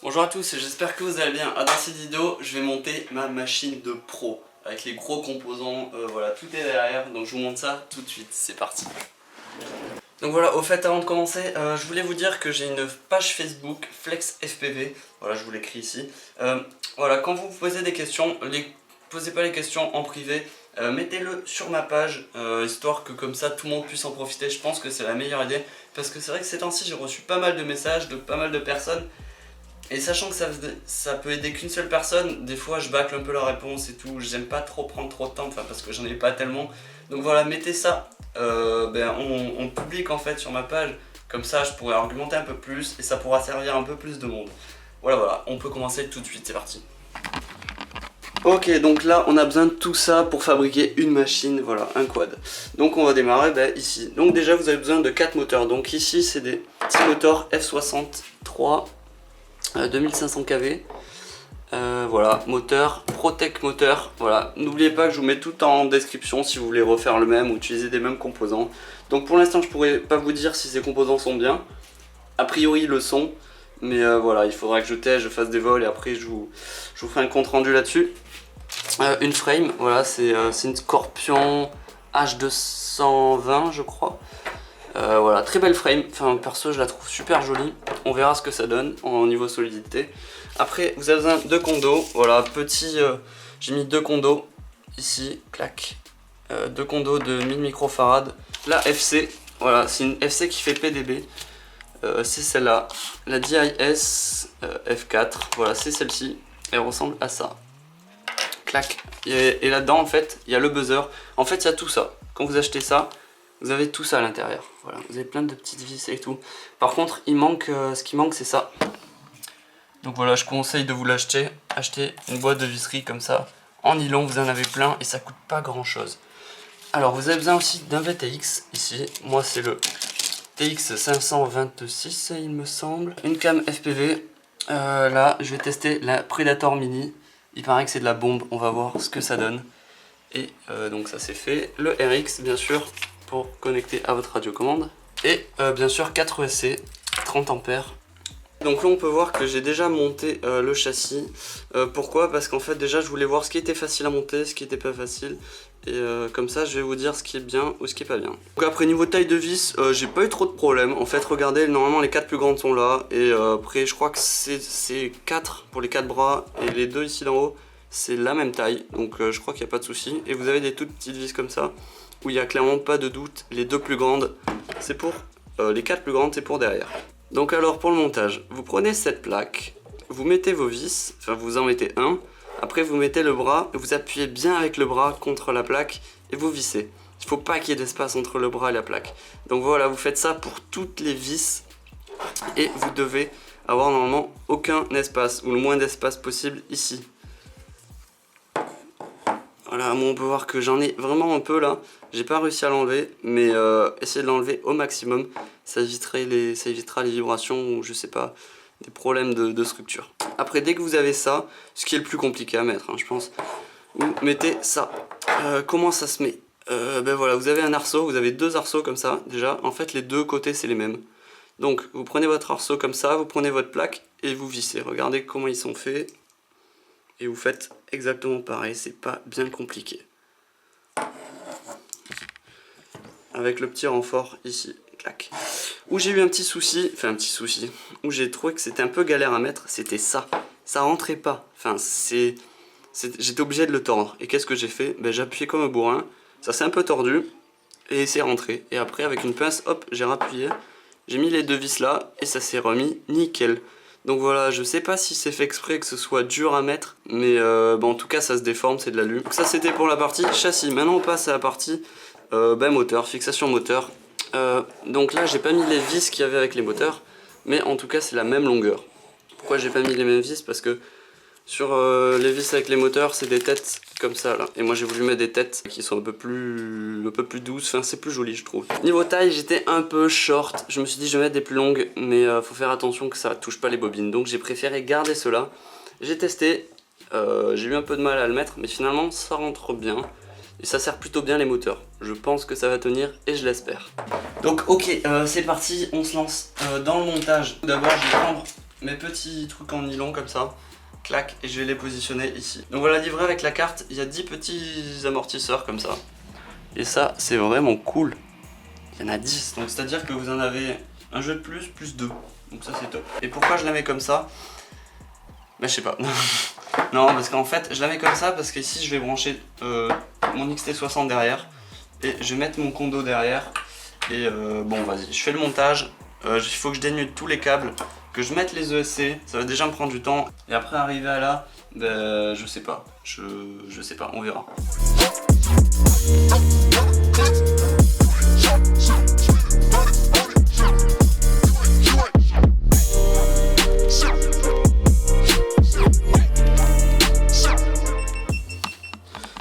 Bonjour à tous, j'espère que vous allez bien. Dans cette vidéo, je vais monter ma machine de pro avec les gros composants, voilà, tout est derrière, donc je vous montre ça tout de suite, c'est parti. Donc voilà, au fait, avant de commencer, je voulais vous dire que j'ai une page Facebook Flex FPV, voilà, je vous l'écris ici. Voilà, quand vous posez des questions, posez pas les questions en privé, mettez-le sur ma page, histoire que comme ça tout le monde puisse en profiter. Je pense que c'est la meilleure idée, parce que c'est vrai que ces temps-ci j'ai reçu pas mal de messages de pas mal de personnes. Et sachant que ça peut aider qu'une seule personne, des fois je bâcle un peu la réponse et tout, j'aime pas trop prendre trop de temps, enfin parce que j'en ai pas tellement. Donc voilà, mettez ça en public en fait sur ma page, comme ça je pourrais argumenter un peu plus et ça pourra servir un peu plus de monde. Voilà, on peut commencer tout de suite, c'est parti. Ok, donc là on a besoin de tout ça pour fabriquer une machine, voilà, un quad. Donc on va démarrer ici. Donc déjà vous avez besoin de 4 moteurs, donc ici c'est des petits moteurs F63. 2500 kV, voilà, moteur, Protec moteur, voilà, n'oubliez pas que je vous mets tout en description si vous voulez refaire le même ou utiliser des mêmes composants. Donc pour l'instant je pourrais pas vous dire si ces composants sont bien, a priori ils le sont, mais voilà, il faudra que je teste, je fasse des vols et après je vous ferai un compte rendu là-dessus. Une frame, voilà, c'est une Scorpion H220 je crois. Voilà, très belle frame, enfin perso je la trouve super jolie, on verra ce que ça donne au niveau solidité. Après vous avez besoin de condos, voilà, petit, j'ai mis 2 condos ici, clac, 2 condos de 1000 microfarad. La FC, voilà, c'est une FC qui fait PDB, c'est celle-là, la DIS F4, voilà, c'est celle-ci, elle ressemble à ça, clac, et là-dedans en fait il y a le buzzer, en fait il y a tout ça, quand vous achetez ça, vous avez tout ça à l'intérieur, voilà, vous avez plein de petites vis et tout. Par contre, il manque, ce qui manque c'est ça. Donc voilà, je conseille de vous l'acheter. Achetez une boîte de visserie comme ça, en nylon, vous en avez plein et ça coûte pas grand chose. Alors vous avez besoin aussi d'un VTX ici, moi c'est le TX 526 il me semble. Une cam FPV, là je vais tester la Predator Mini, il paraît que c'est de la bombe, on va voir ce que ça donne. Et donc ça c'est fait, le RX bien sûr, pour connecter à votre radiocommande. Et bien sûr 4 ESC, 30 ampères. Donc là on peut voir que j'ai déjà monté le châssis. Pourquoi? Parce qu'en fait déjà je voulais voir ce qui était facile à monter, ce qui était pas facile. Et comme ça je vais vous dire ce qui est bien ou ce qui est pas bien. Donc après niveau taille de vis, j'ai pas eu trop de problèmes. En fait regardez, normalement les 4 plus grandes sont là. Et après je crois que c'est 4 pour les 4 bras. Et les 2 ici d'en haut c'est la même taille. Donc je crois qu'il n'y a pas de souci. Et vous avez des toutes petites vis comme ça, où il n'y a clairement pas de doute, les 2 plus grandes, c'est pour, les 4 plus grandes, c'est pour derrière. Donc alors pour le montage, vous prenez cette plaque, vous mettez vos vis, enfin vous en mettez un, après vous mettez le bras, vous appuyez bien avec le bras contre la plaque et vous vissez. Il ne faut pas qu'il y ait d'espace entre le bras et la plaque. Donc voilà, vous faites ça pour toutes les vis et vous devez avoir normalement aucun espace, ou le moins d'espace possible ici. Voilà, moi on peut voir que j'en ai vraiment un peu là, j'ai pas réussi à l'enlever, mais essayez de l'enlever au maximum, ça évitera les vibrations ou je sais pas, des problèmes de structure. Après dès que vous avez ça, ce qui est le plus compliqué à mettre, hein, je pense, vous mettez ça. Comment ça se met? Ben voilà, vous avez un arceau, vous avez 2 arceaux comme ça déjà, en fait les 2 côtés c'est les mêmes. Donc vous prenez votre arceau comme ça, vous prenez votre plaque et vous vissez, regardez comment ils sont faits. Et vous faites exactement pareil, c'est pas bien compliqué. Avec le petit renfort ici, clac. Où j'ai eu un petit souci, où j'ai trouvé que c'était un peu galère à mettre, c'était ça. Ça rentrait pas, enfin j'étais obligé de le tordre. Et qu'est-ce que j'ai fait? Ben, j'ai appuyé comme un bourrin, ça s'est un peu tordu, et c'est rentré. Et après avec une pince, hop, j'ai rappuyé, j'ai mis les 2 vis là, et ça s'est remis nickel. Donc voilà, je sais pas si c'est fait exprès que ce soit dur à mettre, mais bon, en tout cas ça se déforme, c'est de l'alu. Donc ça c'était pour la partie châssis. Maintenant on passe à la partie moteur, fixation moteur. Donc là j'ai pas mis les vis qu'il y avait avec les moteurs, mais en tout cas c'est la même longueur. Pourquoi j'ai pas mis les mêmes vis? Parce que sur les vis avec les moteurs c'est des têtes comme ça là, et moi j'ai voulu mettre des têtes qui sont un peu plus douces, enfin c'est plus joli je trouve. Niveau taille j'étais un peu short, je me suis dit je vais mettre des plus longues, mais faut faire attention que ça touche pas les bobines, donc j'ai préféré garder cela. J'ai testé, j'ai eu un peu de mal à le mettre, mais finalement ça rentre bien et ça sert plutôt bien les moteurs. Je pense que ça va tenir et je l'espère. Donc ok, c'est parti, on se lance dans le montage. Tout d'abord je vais prendre mes petits trucs en nylon comme ça. Clac, et je vais les positionner ici. Donc voilà, livré avec la carte, il y a 10 petits amortisseurs comme ça. Et ça, c'est vraiment cool. Il y en a 10, donc c'est-à-dire que vous en avez un jeu de plus, plus 2. Donc ça c'est top. Et pourquoi je la mets comme ça? Bah je sais pas. Non, parce qu'en fait, je la mets comme ça parce qu'ici je vais brancher mon XT60 derrière. Et je vais mettre mon condo derrière. Et bon, vas-y, je fais le montage. Il faut que je dénude tous les câbles, que je mette les ESC. Ça va déjà me prendre du temps. Et après arriver à là, ben, je sais pas. Je sais pas, on verra.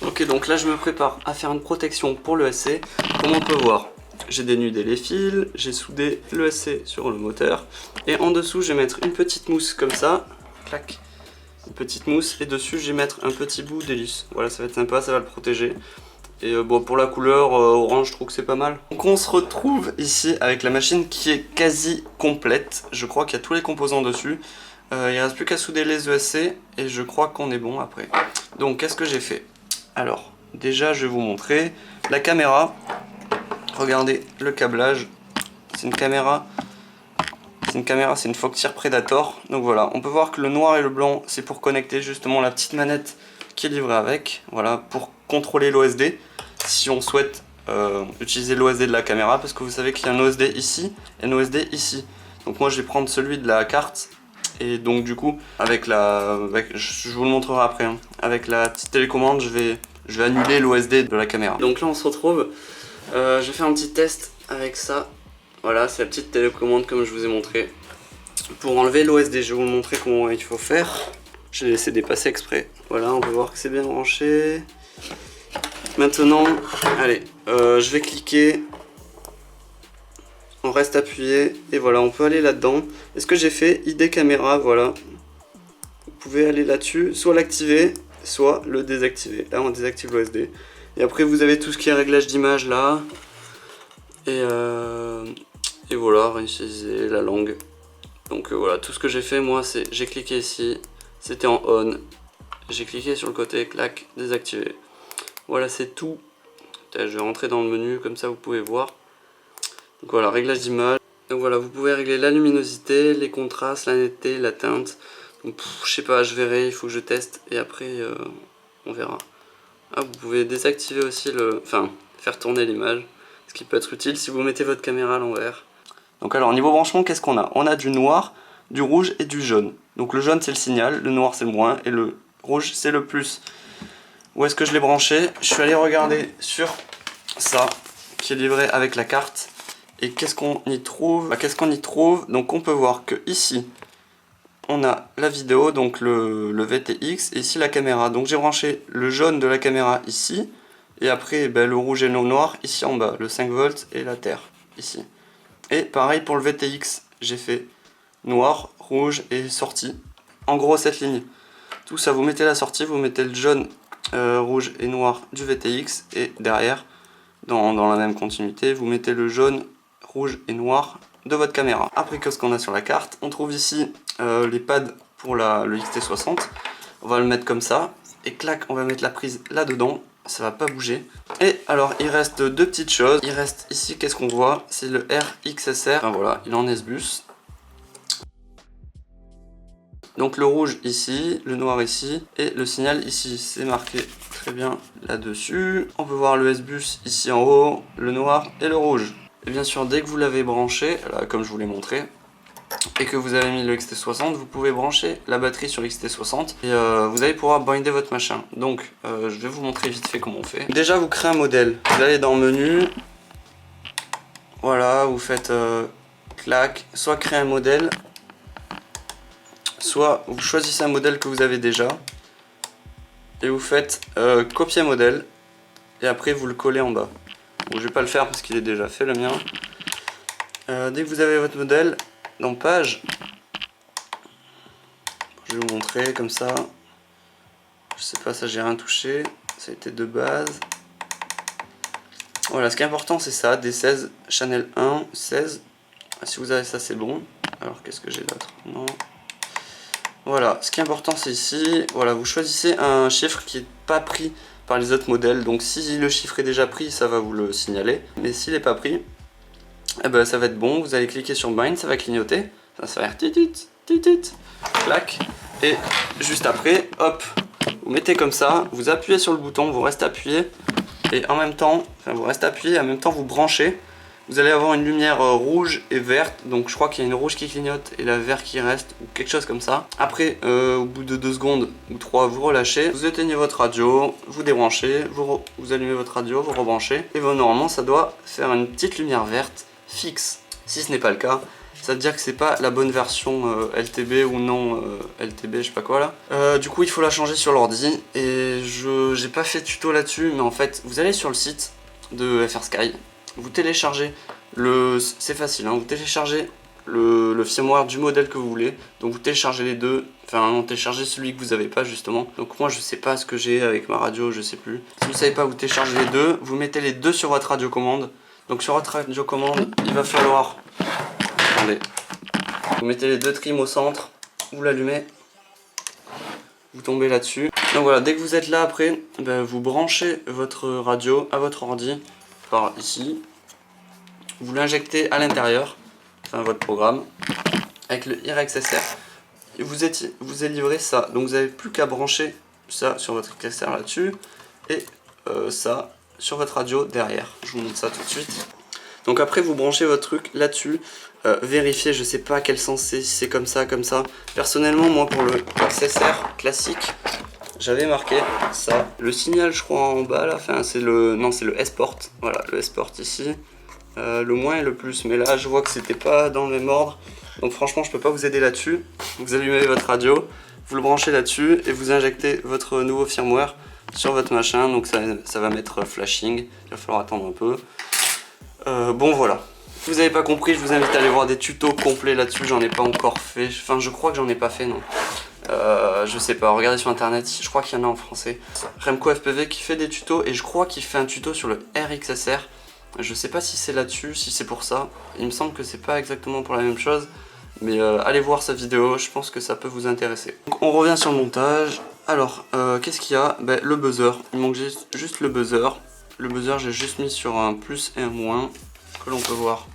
Ok, donc là je me prépare à faire une protection pour le SC. Comme on peut voir, j'ai dénudé les fils, j'ai soudé le SC sur le moteur. Et en dessous, je vais mettre une petite mousse comme ça. Clac. Une petite mousse. Et dessus, je vais mettre un petit bout d'hélice. Voilà, ça va être sympa, ça va le protéger. Et bon, pour la couleur orange, je trouve que c'est pas mal. Donc on se retrouve ici avec la machine qui est quasi complète. Je crois qu'il y a tous les composants dessus. Il ne reste plus qu'à souder les ESC et je crois qu'on est bon après. Donc qu'est-ce que j'ai fait? Alors, déjà je vais vous montrer la caméra. Regardez le câblage. C'est une caméra, c'est une Foxeer Predator. Donc voilà, on peut voir que le noir et le blanc, c'est pour connecter justement la petite manette qui est livrée avec. Voilà, pour contrôler l'OSD. Si on souhaite utiliser l'OSD de la caméra, parce que vous savez qu'il y a un OSD ici et un OSD ici. Donc moi je vais prendre celui de la carte. Et donc du coup, je vous le montrerai après, hein. Avec la petite télécommande, je vais annuler l'OSD de la caméra. Donc là on se retrouve, je vais faire un petit test avec ça. Voilà, c'est la petite télécommande comme je vous ai montré. Pour enlever l'OSD, je vais vous montrer comment il faut faire. J'ai laissé dépasser exprès. Voilà, on peut voir que c'est bien branché. Maintenant, allez, je vais cliquer. On reste appuyé et voilà, on peut aller là-dedans. Et ce que j'ai fait, ID caméra, voilà. Vous pouvez aller là-dessus, soit l'activer, soit le désactiver. Là, on désactive l'OSD. Et après, vous avez tout ce qui est réglage d'image là. Et voilà, réinitialiser la langue. Donc voilà, tout ce que j'ai fait, moi, c'est j'ai cliqué ici. C'était en on. J'ai cliqué sur le côté, clac, désactiver. Voilà, c'est tout. Je vais rentrer dans le menu, comme ça, vous pouvez voir. Donc voilà, réglage d'image. Donc voilà, vous pouvez régler la luminosité, les contrastes, la netteté, la teinte. Donc je sais pas, je verrai, il faut que je teste et après on verra. Ah, vous pouvez désactiver aussi faire tourner l'image, ce qui peut être utile si vous mettez votre caméra à l'envers. Donc alors niveau branchement, qu'est-ce qu'on a? On a du noir, du rouge et du jaune. Donc le jaune c'est le signal, le noir c'est le moins et le rouge c'est le plus. Où est-ce que je l'ai branché? Je suis allé regarder sur ça qui est livré avec la carte. Et qu'est-ce qu'on y trouve? Donc on peut voir que ici on a la vidéo, donc le VTX, et ici la caméra. Donc j'ai branché le jaune de la caméra ici, et après le rouge et le noir ici en bas, le 5 volts et la terre ici. Et pareil pour le VTX, j'ai fait noir, rouge et sortie. En gros cette ligne. Tout ça, vous mettez la sortie, vous mettez le jaune, rouge et noir du VTX, et derrière, dans la même continuité, vous mettez le jaune, rouge et noir de votre caméra. Après, qu'est-ce qu'on a sur la carte? On trouve ici les pads pour le XT60. On va le mettre comme ça. Et clac, on va mettre la prise là-dedans. Ça va pas bouger. Et alors, il reste deux petites choses. Il reste ici, qu'est-ce qu'on voit? C'est le RXSR. Enfin, voilà, il est en S-Bus. Donc le rouge ici, le noir ici, et le signal ici. C'est marqué très bien là-dessus. On peut voir le S-Bus ici en haut, le noir et le rouge. Et bien sûr, dès que vous l'avez branché, là, comme je vous l'ai montré, et que vous avez mis le XT60, vous pouvez brancher la batterie sur l'XT60 et vous allez pouvoir binder votre machin. Donc, je vais vous montrer vite fait comment on fait. Déjà, vous créez un modèle. Vous allez dans le menu. Voilà, vous faites clac, soit créer un modèle, soit vous choisissez un modèle que vous avez déjà et vous faites copier modèle et après vous le collez en bas. Bon, je vais pas le faire parce qu'il est déjà fait le mien. Dès que vous avez votre modèle, dans page, je vais vous montrer comme ça. Je sais pas, ça j'ai rien touché, ça a été de base. Voilà, ce qui est important c'est ça, D16, Channel 1, 16. Si vous avez ça c'est bon. Alors qu'est-ce que j'ai d'autre? Non. Voilà, ce qui est important c'est ici, voilà, vous choisissez un chiffre qui n'est pas pris par les autres modèles. Donc si le chiffre est déjà pris, ça va vous le signaler. Mais s'il n'est pas pris, eh ben, ça va être bon. Vous allez cliquer sur Bind, ça va clignoter. Ça va faire titit, titit, clac. Et juste après, hop, vous mettez comme ça, vous appuyez sur le bouton, vous restez appuyé. Et en même temps, vous restez appuyé, en même temps vous branchez. Vous allez avoir une lumière rouge et verte, donc je crois qu'il y a une rouge qui clignote et la verte qui reste, ou quelque chose comme ça. Après, au bout de 2 secondes ou 3, vous relâchez, vous éteignez votre radio, vous débranchez, vous allumez votre radio, vous rebranchez, et normalement ça doit faire une petite lumière verte fixe. Si ce n'est pas le cas, ça veut dire que c'est pas la bonne version LTB ou non LTB, je sais pas quoi là. Du coup il faut la changer sur l'ordi, et j'ai pas fait de tuto là-dessus, mais en fait, vous allez sur le site de FR Sky. Vous téléchargez c'est facile, hein, vous téléchargez le firmware du modèle que vous voulez. Donc vous téléchargez les deux, enfin non, téléchargez celui que vous n'avez pas justement. Donc moi je sais pas ce que j'ai avec ma radio, je sais plus. Si vous savez pas, vous téléchargez les deux, vous mettez les deux sur votre radiocommande. Donc sur votre radiocommande, il va falloir, attendez, vous mettez les deux trims au centre, vous l'allumez, vous tombez là-dessus. Donc voilà, dès que vous êtes là après, ben, vous branchez votre radio à votre ordi par ici. Vous l'injectez à l'intérieur, enfin votre programme, avec le IRXSR, et vous est livré ça. Donc vous n'avez plus qu'à brancher ça sur votre XSR là-dessus, et ça sur votre radio derrière. Je vous montre ça tout de suite. Donc après vous branchez votre truc là-dessus, vérifiez, je sais pas à quel sens c'est, si c'est comme ça, comme ça. Personnellement, moi pour le XSR classique, j'avais marqué ça. Le signal je crois en bas là, enfin c'est le, non c'est le S-Port, voilà le S-Port ici. Le moins et le plus, mais là je vois que c'était pas dans le même ordre, donc franchement je peux pas vous aider là-dessus. Vous allumez votre radio, vous le branchez là-dessus et vous injectez votre nouveau firmware sur votre machin, donc ça va mettre flashing, il va falloir attendre un peu. Bon voilà, si vous n'avez pas compris, je vous invite à aller voir des tutos complets là-dessus, j'en ai pas encore fait, enfin je crois que j'en ai pas fait, non. Je sais pas, regardez sur internet, je crois qu'il y en a en français. Remco FPV qui fait des tutos, et je crois qu'il fait un tuto sur le RXSR. Je sais pas si c'est là-dessus, si c'est pour ça. Il me semble que c'est pas exactement pour la même chose. Mais allez voir sa vidéo, je pense que ça peut vous intéresser. Donc on revient sur le montage. Alors, qu'est-ce qu'il y a? Ben, le buzzer. Il manque juste le buzzer. Le buzzer, j'ai juste mis sur un plus et un moins, que l'on peut voir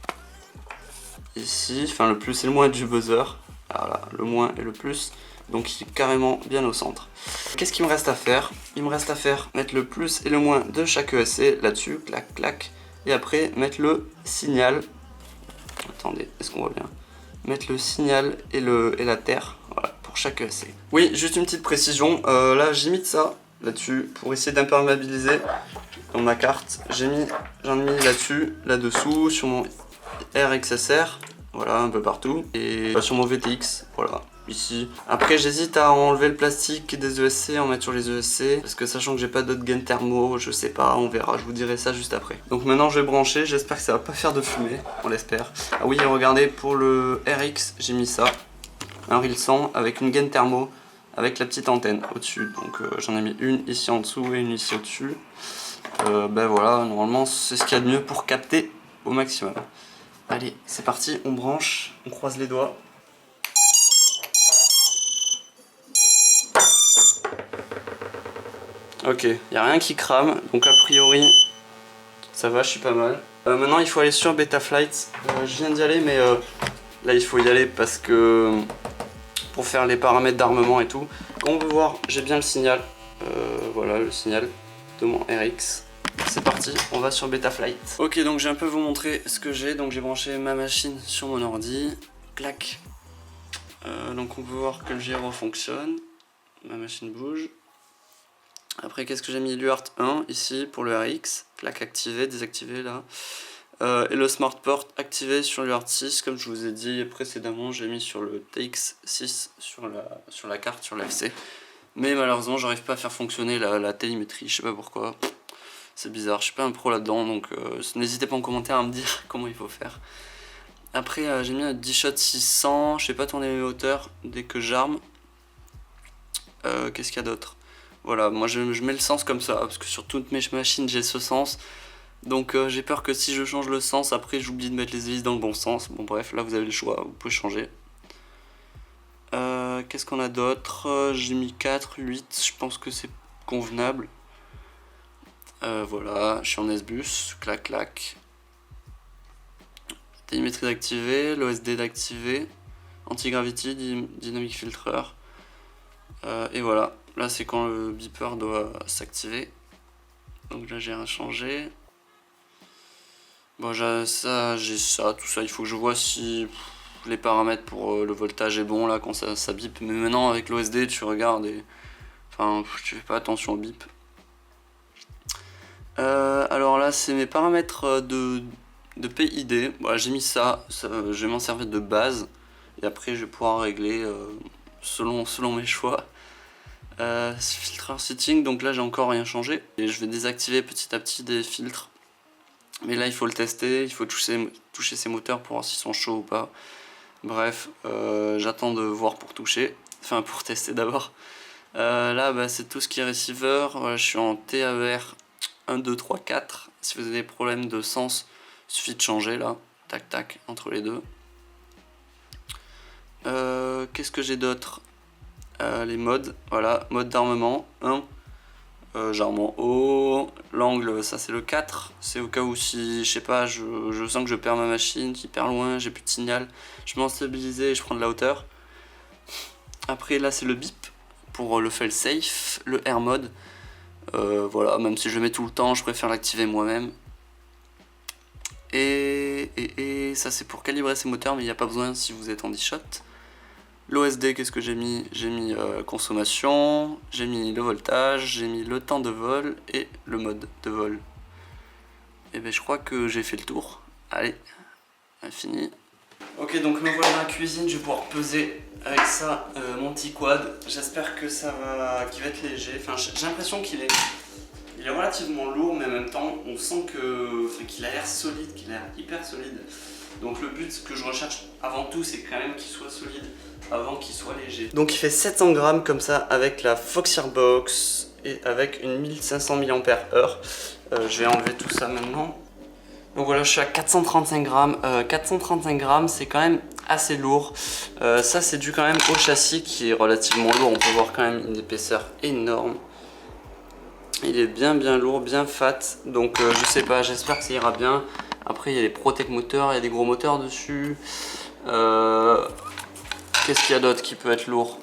ici. Enfin, le plus et le moins du buzzer. Voilà, le moins et le plus. Donc il est carrément bien au centre. Qu'est-ce qu'il me reste à faire? Il me reste à faire mettre le plus et le moins de chaque ESC là-dessus, clac, clac. Et après, mettre le signal. Attendez, est-ce qu'on voit bien? Mettre le signal et la terre, voilà, pour chaque ESC. Oui, juste une petite précision. Là, j'ai mis de ça là-dessus pour essayer d'imperméabiliser dans ma carte. J'en ai mis là-dessus, là-dessous, sur mon RXSR, voilà, un peu partout. Et sur mon VTX, voilà. Ici. Après j'hésite à enlever le plastique des ESC, en mettre sur les ESC, parce que sachant que j'ai pas d'autres gaines thermo, je sais pas, on verra, je vous dirai ça juste après. Donc maintenant je vais brancher, j'espère que ça va pas faire de fumée, on l'espère. Ah oui, regardez, pour le RX, j'ai mis ça, un reel 100 avec une gaine thermo, avec la petite antenne au-dessus. Donc j'en ai mis une ici en dessous et une ici au-dessus. Ben voilà, normalement c'est ce qu'il y a de mieux pour capter au maximum. Allez, c'est parti, on branche, on croise les doigts. Ok, il n'y a rien qui crame, donc a priori ça va, je suis pas mal. Maintenant il faut aller sur Betaflight. Je viens d'y aller, mais là il faut y aller parce que pour faire les paramètres d'armement et tout. Comme on peut voir, j'ai bien le signal. Voilà le signal de mon RX. C'est parti, on va sur Betaflight. Ok, donc je vais un peu vous montrer ce que j'ai. Donc j'ai branché ma machine sur mon ordi. Clac. Donc on peut voir que le gyro fonctionne. Ma machine bouge. Après, qu'est-ce que j'ai mis? L'UART 1 ici pour le RX, clac, activé, désactivé là. Et le Smart Port activé sur l'UART 6, comme je vous ai dit précédemment, j'ai mis sur le TX6 sur la carte, sur l'FC. Mais malheureusement, j'arrive pas à faire fonctionner la télémétrie, je sais pas pourquoi. C'est bizarre, je suis pas un pro là-dedans, donc n'hésitez pas en commentaire à me dire comment il faut faire. Après, j'ai mis un D-Shot 600, je sais pas tourner mes hauteurs dès que j'arme. Qu'est-ce qu'il y a d'autre? Voilà, moi je mets le sens comme ça, parce que sur toutes mes machines j'ai ce sens. Donc j'ai peur que si je change le sens, après j'oublie de mettre les hélices dans le bon sens. Bon bref, là vous avez le choix, vous pouvez changer. Qu'est-ce qu'on a d'autre? J'ai mis 4, 8, je pense que c'est convenable. Voilà, je suis en S-Bus, clac clac. Télémétrie d'activer, l'OSD d'activer, anti-gravity, dynamic filter. Et voilà, là c'est quand le beeper doit s'activer. Donc là j'ai rien changé. Bon, j'ai ça, tout ça, il faut que je vois si les paramètres pour le voltage est bon là quand ça bip. Mais maintenant avec l'OSD tu regardes et enfin tu fais pas attention au bip. Alors là c'est mes paramètres de PID. Voilà, j'ai mis ça, je vais m'en servir de base et après je vais pouvoir régler selon mes choix. Filtreur setting, donc là j'ai encore rien changé et je vais désactiver petit à petit des filtres. Mais là il faut le tester, il faut toucher ces moteurs pour voir s'ils sont chauds ou pas. Bref, j'attends de voir pour toucher, enfin pour tester d'abord. Là bah, c'est tout ce qui est receiver, voilà, je suis en TAER 1, 2, 3, 4. Si vous avez des problèmes de sens, il suffit de changer là, tac tac, entre les deux. Qu'est-ce que j'ai d'autre? Les modes, voilà, mode d'armement 1. J'arme haut, l'angle ça c'est le 4, c'est au cas où si je sais pas je sens que je perds ma machine, qui perd loin, j'ai plus de signal, je mets en stabilisé et je prends de la hauteur. Après là c'est le bip pour le fail safe, le air mode, voilà, même si je le mets tout le temps je préfère l'activer moi-même. Et ça c'est pour calibrer ces moteurs mais il n'y a pas besoin si vous êtes en 10 shots. L'OSD, qu'est-ce que j'ai mis? J'ai mis consommation, j'ai mis le voltage, j'ai mis le temps de vol et le mode de vol. Et ben je crois que j'ai fait le tour. Allez, fini. Ok, donc me voilà dans la cuisine, je vais pouvoir peser avec ça mon petit quad. J'espère que qu'il va être léger. Enfin, j'ai l'impression qu'il est relativement lourd, mais en même temps, on sent qu'il a l'air solide, qu'il a l'air hyper solide. Donc le but que je recherche avant tout, c'est quand même qu'il soit solide avant qu'il soit léger. Donc il fait 700 grammes comme ça avec la Foxeerbox et avec une 1500 mAh. Je vais enlever tout ça maintenant. Donc voilà, je suis à 435 grammes. 435 grammes, c'est quand même assez lourd. Ça, c'est dû quand même au châssis qui est relativement lourd. On peut voir quand même une épaisseur énorme. Il est bien lourd, bien fat. Donc je sais pas, j'espère que ça ira bien. Après, il y a les Protec moteurs, il y a des gros moteurs dessus. Qu'est-ce qu'il y a d'autre qui peut être lourd?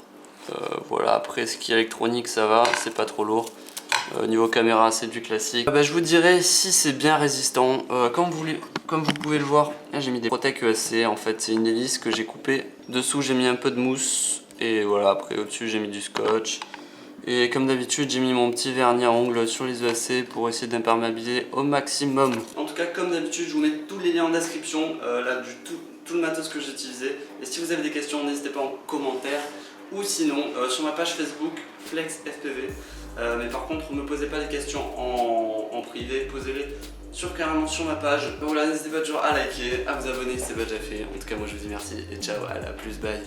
Voilà, après ce qui est électronique, ça va, c'est pas trop lourd. Niveau caméra, c'est du classique. Je vous dirais si c'est bien résistant. Comme vous pouvez le voir, j'ai mis des Protec ESC. En fait, c'est une hélice que j'ai coupée. Dessous, j'ai mis un peu de mousse. Et voilà, après au-dessus, j'ai mis du scotch. Et comme d'habitude, j'ai mis mon petit vernis à ongles sur les ESC pour essayer d'imperméabiliser au maximum. En tout cas, comme d'habitude, je vous mets tous les liens en description, là, tout le matos que j'ai utilisé. Et si vous avez des questions, n'hésitez pas en commentaire. Ou sinon, sur ma page Facebook, FlexFPV. Mais par contre, ne me posez pas des questions en privé, posez-les carrément sur ma page. Voilà, n'hésitez pas toujours à liker, à vous abonner si ce n'est pas déjà fait. En tout cas, moi je vous dis merci et ciao, à la plus, bye.